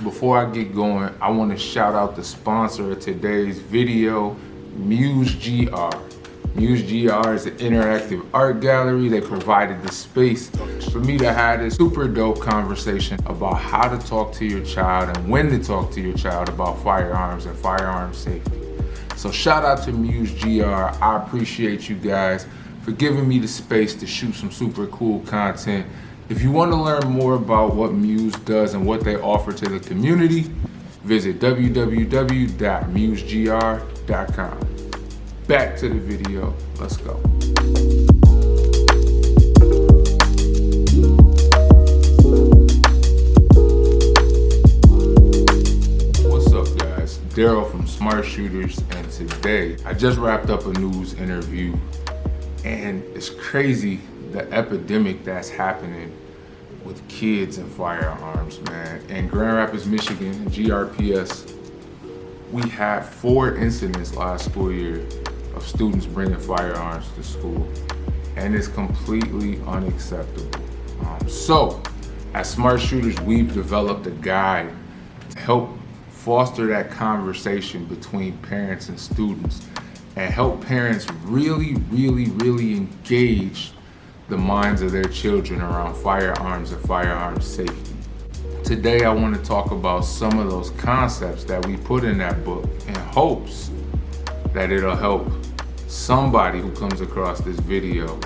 Before I get going, I want to shout out the sponsor of today's video, Muse GR. Muse GR is an interactive art gallery. They provided the space for me to have this super dope conversation about how to talk to your child and when to talk to your child about firearms and firearm safety. So shout out to Muse GR. I appreciate you guys for giving me the space to shoot some super cool content. If you want to learn more about what Muse does and what they offer to the community, visit www.musegr.com. Back to the video, let's go. What's up guys, Daryl from Smart Shooters, and today I just wrapped up a news interview and it's crazy the epidemic that's happening with kids and firearms, man. In Grand Rapids, Michigan, GRPS, we had 4 incidents last school year of students bringing firearms to school, and it's completely unacceptable. So, as Smart Shooters, we've developed a guide to help foster that conversation between parents and students and help parents really engage the minds of their children around firearms and firearm safety. Today I want to talk about some of those concepts that we put in that book in hopes that it'll help somebody who comes across this video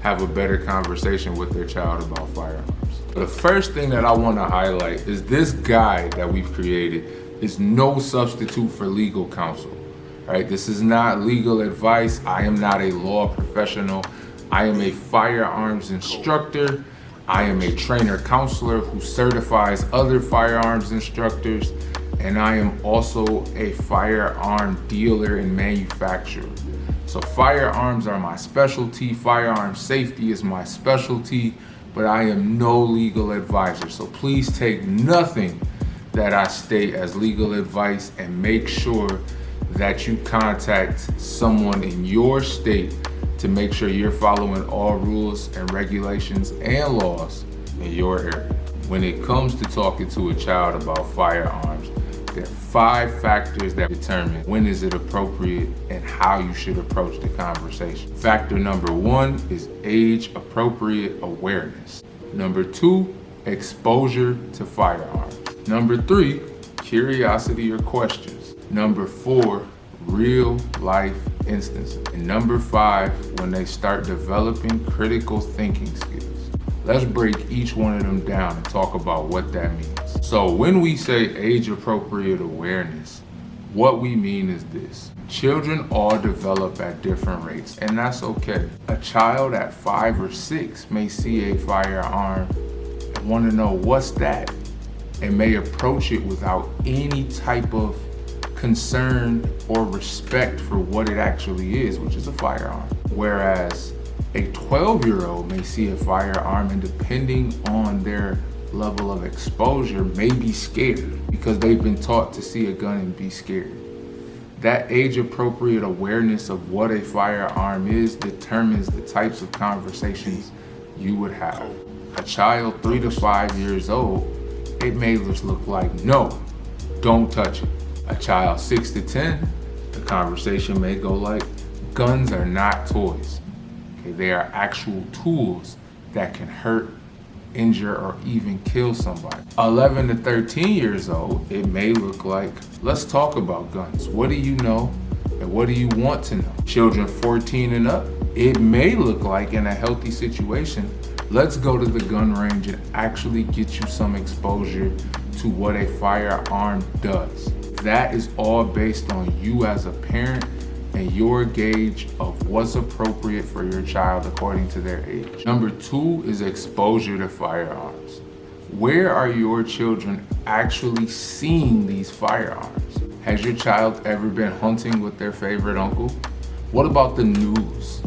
have a better conversation with their child about firearms. The first thing that I want to highlight is this guide that we've created is no substitute for legal counsel. Right? This is not legal advice. I am not a law professional. I am a firearms instructor. I am a trainer counselor who certifies other firearms instructors. And I am also a firearm dealer and manufacturer. So firearms are my specialty. Firearm safety is my specialty, but I am no legal advisor. So please take nothing that I state as legal advice and make sure that you contact someone in your state to make sure you're following all rules and regulations and laws in your area. When it comes to talking to a child about firearms, there are 5 factors that determine when is it appropriate and how you should approach the conversation. Factor number 1 is age-appropriate awareness. Number 2, exposure to firearms. Number 3, curiosity or questions. Number 4, real life instances. And number 5, when they start developing critical thinking skills. Let's break each one of them down and talk about what that means. So when we say age-appropriate awareness, what we mean is this. Children all develop at different rates, and that's okay. A child at 5 or 6 may see a firearm and want to know what's that, and may approach it without any type of concern or respect for what it actually is, which is a firearm. Whereas a 12-year-old may see a firearm and depending on their level of exposure may be scared because they've been taught to see a gun and be scared. That age-appropriate awareness of what a firearm is determines the types of conversations you would have. A child 3 to 5 years old, it may just look like, no, don't touch it. A child 6 to 10, the conversation may go like, guns are not toys. Okay, they are actual tools that can hurt, injure, or even kill somebody. 11 to 13 years old, it may look like, let's talk about guns. What do you know and what do you want to know? Children 14 and up, it may look like in a healthy situation, let's go to the gun range and actually get you some exposure to what a firearm does. That is all based on you as a parent and your gauge of what's appropriate for your child according to their age. Number 2 is exposure to firearms. Where are your children actually seeing these firearms? Has your child ever been hunting with their favorite uncle? What about the news?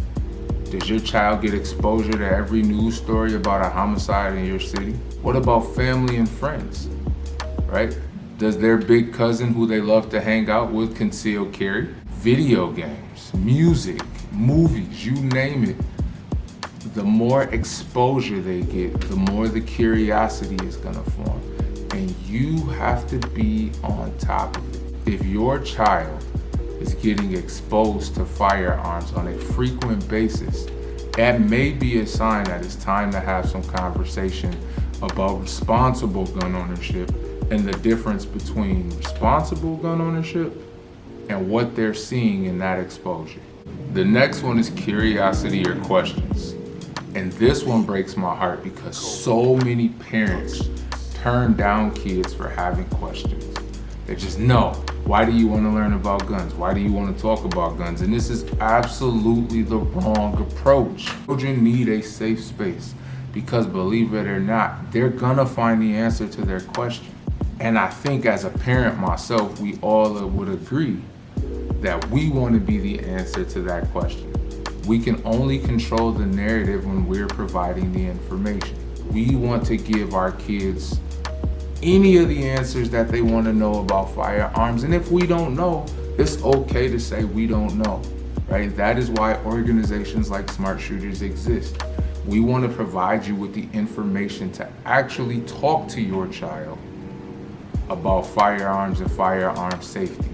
Does your child get exposure to every news story about a homicide in your city? What about family and friends, right? Does their big cousin who they love to hang out with conceal carry? Video games, music, movies, you name it. The more exposure they get, the more the curiosity is gonna form. and you have to be on top of it. If your child is getting exposed to firearms on a frequent basis, that may be a sign that it's time to have some conversation about responsible gun ownership and the difference between responsible gun ownership and what they're seeing in that exposure. The next one is curiosity or questions. And this one breaks my heart because so many parents turn down kids for having questions. They just know, why do you want to learn about guns? Why do you want to talk about guns? And this is absolutely the wrong approach. Children need a safe space because, believe it or not, they're gonna find the answer to their question. And I think as a parent myself, we all would agree that we want to be the answer to that question. We can only control the narrative when we're providing the information. We want to give our kids any of the answers that they want to know about firearms. And if we don't know, it's okay to say we don't know, right? That is why organizations like Smart Shooters exist. We want to provide you with the information to actually talk to your child about firearms and firearm safety.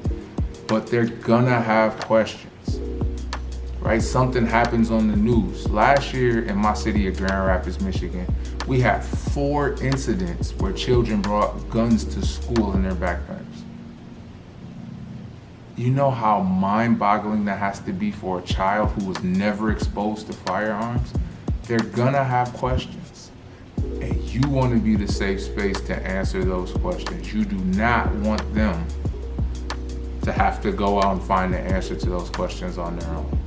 But they're gonna have questions. Right? Something happens on the news. Last year in my city of Grand Rapids, Michigan, we had 4 incidents where children brought guns to school in their backpacks. You know how mind-boggling that has to be for a child who was never exposed to firearms? They're gonna have questions. And you want to be the safe space to answer those questions. You do not want them to have to go out and find the answer to those questions on their own.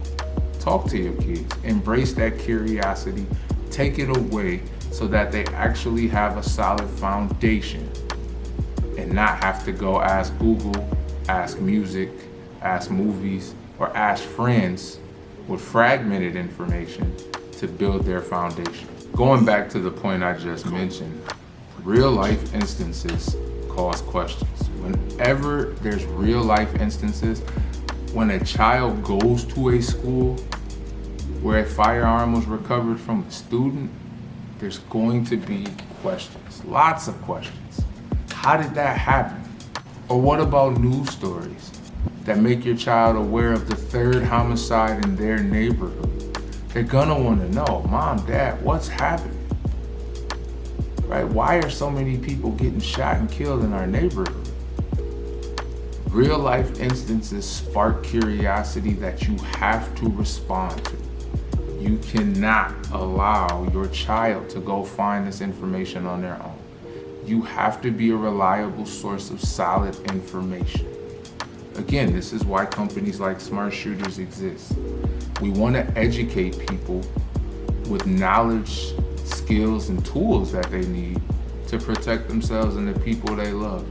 Talk to your kids, embrace that curiosity, take it away so that they actually have a solid foundation and not have to go ask Google, ask music, ask movies, or ask friends with fragmented information to build their foundation. Going back to the point I just mentioned, real life instances cause questions. Whenever there's real life instances, when a child goes to a school where a firearm was recovered from a student, there's going to be questions, lots of questions. How did that happen? Or what about news stories that make your child aware of the 3rd homicide in their neighborhood? They're gonna wanna know, Mom, Dad, what's happening? Right? Why are so many people getting shot and killed in our neighborhood? Real life instances spark curiosity that you have to respond to. You cannot allow your child to go find this information on their own. You have to be a reliable source of solid information. Again, this is why companies like Smart Shooters exist. We want to educate people with knowledge, skills, and tools that they need to protect themselves and the people they love.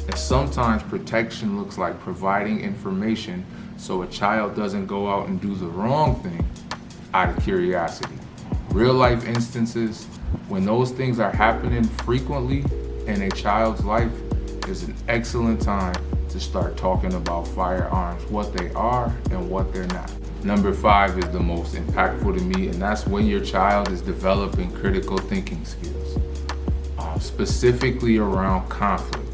And sometimes protection looks like providing information so a child doesn't go out and do the wrong thing out of curiosity. Real life instances, when those things are happening frequently in a child's life, is an excellent time to start talking about firearms, what they are and what they're not. Number 5 is the most impactful to me, and that's when your child is developing critical thinking skills, specifically around conflict.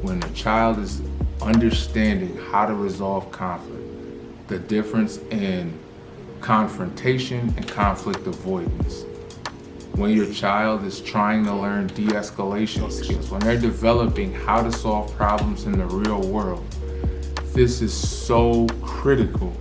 When a child is understanding how to resolve conflict, the difference in confrontation and conflict avoidance. When your child is trying to learn de-escalation skills, when they're developing how to solve problems in the real world, this is so critical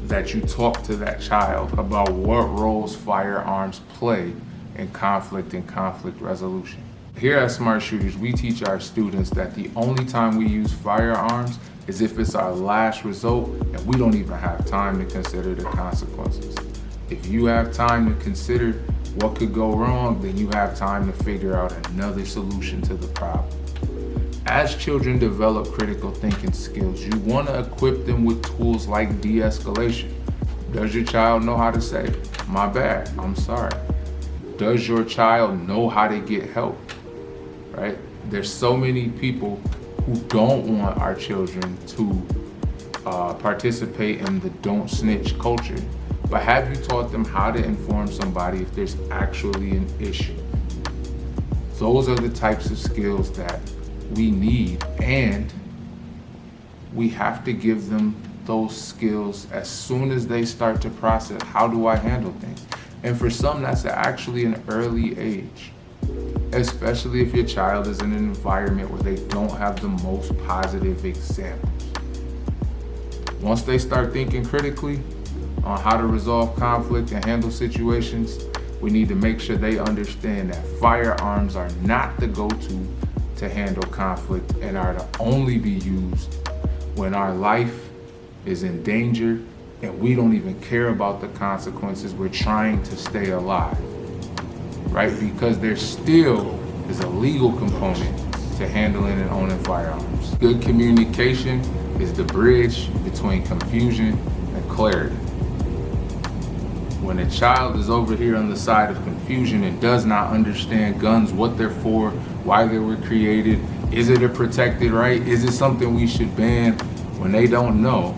that you talk to that child about what roles firearms play in conflict and conflict resolution. Here at Smart Shooters, we teach our students that the only time we use firearms is if it's our last resort and we don't even have time to consider the consequences. If you have time to consider what could go wrong, then you have time to figure out another solution to the problem. As children develop critical thinking skills, you want to equip them with tools like de-escalation. Does your child know how to say, "My bad, I'm sorry"? Does your child know how to get help? Right? There's so many people who don't want our children to participate in the don't snitch culture. But have you taught them how to inform somebody if there's actually an issue? Those are the types of skills that we need, and we have to give them those skills as soon as they start to process, how do I handle things? And for some, that's actually an early age, especially if your child is in an environment where they don't have the most positive examples. Once they start thinking critically on how to resolve conflict and handle situations, we need to make sure they understand that firearms are not the go-to to handle conflict and are to only be used when our life is in danger and we don't even care about the consequences. We're trying to stay alive, right? Because there still is a legal component to handling and owning firearms. Good communication is the bridge between confusion and clarity. When a child is over here on the side of confusion and does not understand guns, what they're for, why they were created, is it a protected right? Is it something we should ban? When they don't know,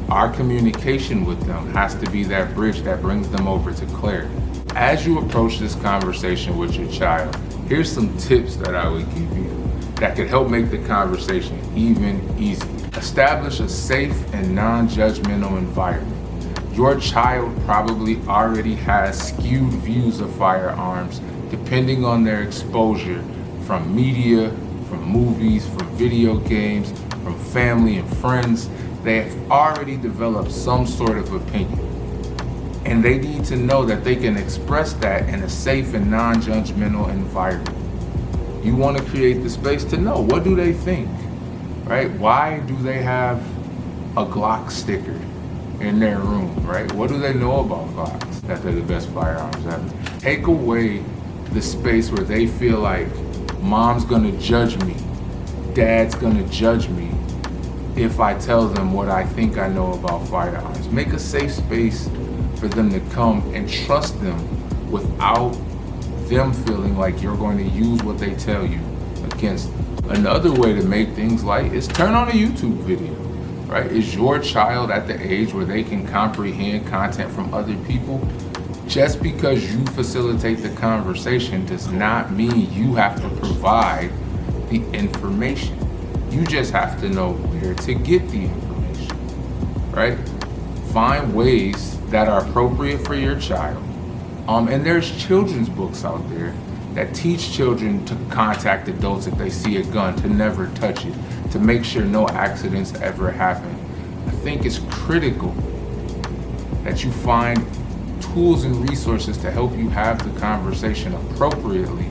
our communication with them has to be that bridge that brings them over to clarity. As you approach this conversation with your child, here's some tips that I would give you that could help make the conversation even easier. Establish a safe and non-judgmental environment. Your child probably already has skewed views of firearms depending on their exposure from media, from movies, from video games, from family and friends. They have already developed some sort of opinion. And they need to know that they can express that in a safe and non-judgmental environment. You want to create the space to know, what do they think, right? Why do they have a Glock sticker in their room, right? What do they know about Glocks? That they're the best firearms ever. Take away the space where they feel like mom's gonna judge me, dad's gonna judge me if I tell them what I think I know about firearms. Make a safe space for them to come and trust them without them feeling like you're going to use what they tell you against them. Another way to make things light is turn on a YouTube video, right? Is your child at the age where they can comprehend content from other people? Just because you facilitate the conversation does not mean you have to provide the information. You just have to know where to get the information, right? Find ways that are appropriate for your child. And there's children's books out there that teach children to contact adults if they see a gun, to never touch it, to make sure no accidents ever happen. I think it's critical that you find tools and resources to help you have the conversation appropriately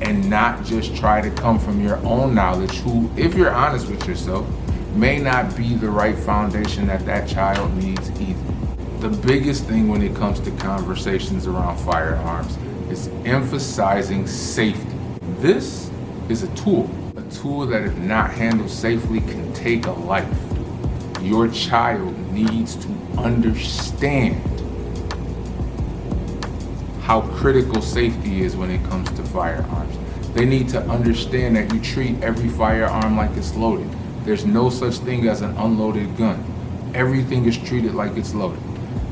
and not just try to come from your own knowledge, who, if you're honest with yourself, may not be the right foundation that that child needs either. The biggest thing when it comes to conversations around firearms is emphasizing safety. This is a tool that if not handled safely can take a life. Your child needs to understand how critical safety is when it comes to firearms. They need to understand that you treat every firearm like it's loaded. There's no such thing as an unloaded gun. Everything is treated like it's loaded.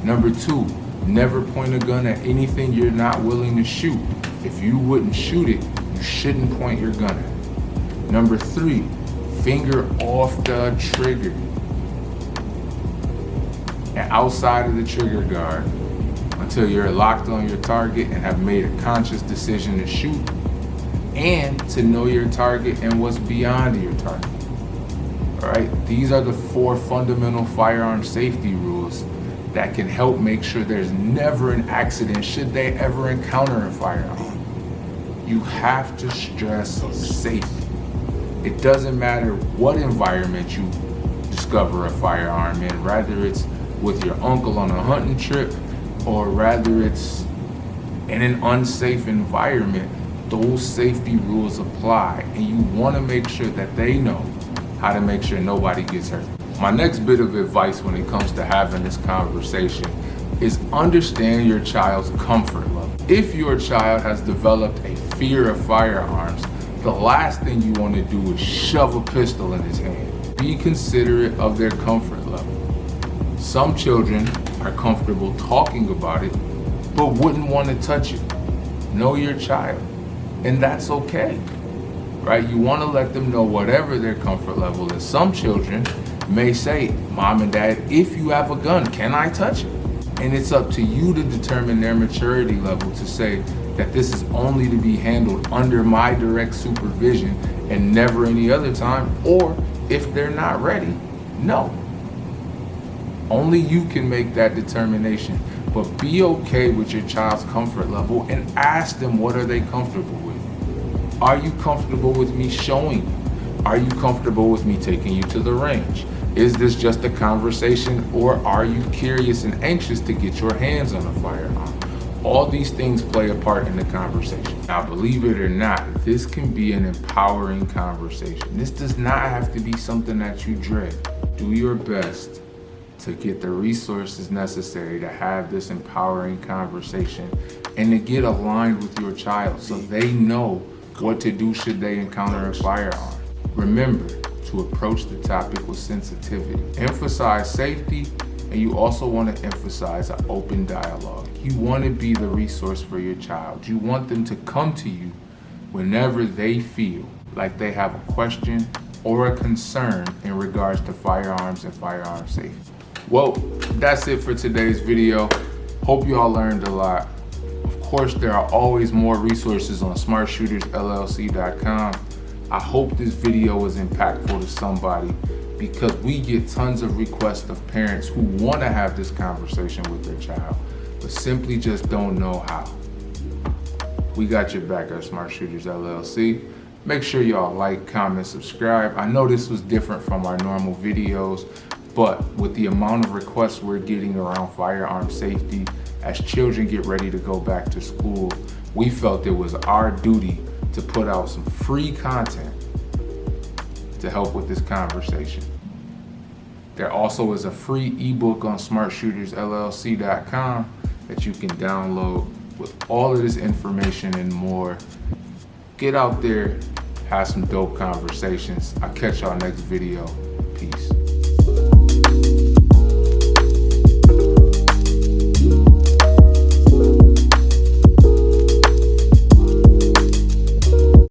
Number two, never point a gun at anything you're not willing to shoot. If you wouldn't shoot it, you shouldn't point your gun at it. Number three, finger off the trigger and outside of the trigger guard until you're locked on your target and have made a conscious decision to shoot, and to know your target and what's beyond your target. All right, these are the 4 fundamental firearm safety rules that can help make sure there's never an accident should they ever encounter a firearm. You have to stress safety. It doesn't matter what environment you discover a firearm in, rather it's with your uncle on a hunting trip or rather it's in an unsafe environment. Those safety rules apply, and you want to make sure that they know how to make sure nobody gets hurt. My next bit of advice when it comes to having this conversation is understand your child's comfort level. If your child has developed a fear of firearms, the last thing you want to do is shove a pistol in his hand. Be considerate of their comfort level. Some children are comfortable talking about it, but wouldn't want to touch it. Know your child, and that's okay, right? You want to let them know whatever their comfort level is. Some children may say, Mom and Dad, if you have a gun, can I touch it? And it's up to you to determine their maturity level to say that this is only to be handled under my direct supervision and never any other time. Or if they're not ready, no. Only you can make that determination. But be okay with your child's comfort level and ask them, what are they comfortable with? Are you comfortable with me showing you? Are you comfortable with me taking you to the range? Is this just a conversation, or are you curious and anxious to get your hands on a firearm? All these things play a part in the conversation. Now, believe it or not, this can be an empowering conversation. This does not have to be something that you dread. Do your best to get the resources necessary to have this empowering conversation and to get aligned with your child so they know what to do should they encounter a firearm. Remember to approach the topic with sensitivity. Emphasize safety, and you also want to emphasize an open dialogue. You want to be the resource for your child. You want them to come to you whenever they feel like they have a question or a concern in regards to firearms and firearm safety. Well, that's it for today's video. Hope you all learned a lot. Of course, there are always more resources on smartshootersllc.com. I hope this video was impactful to somebody, because we get tons of requests of parents who want to have this conversation with their child, but simply just don't know how. We got your back at Smart Shooters LLC. Make sure y'all like, comment, subscribe. I know this was different from our normal videos, but with the amount of requests we're getting around firearm safety as children get ready to go back to school, we felt it was our duty to put out some free content to help with this conversation. There also is a free ebook on smartshootersllc.com that you can download with all of this information and more. Get out there, have some dope conversations. I'll catch y'all next video.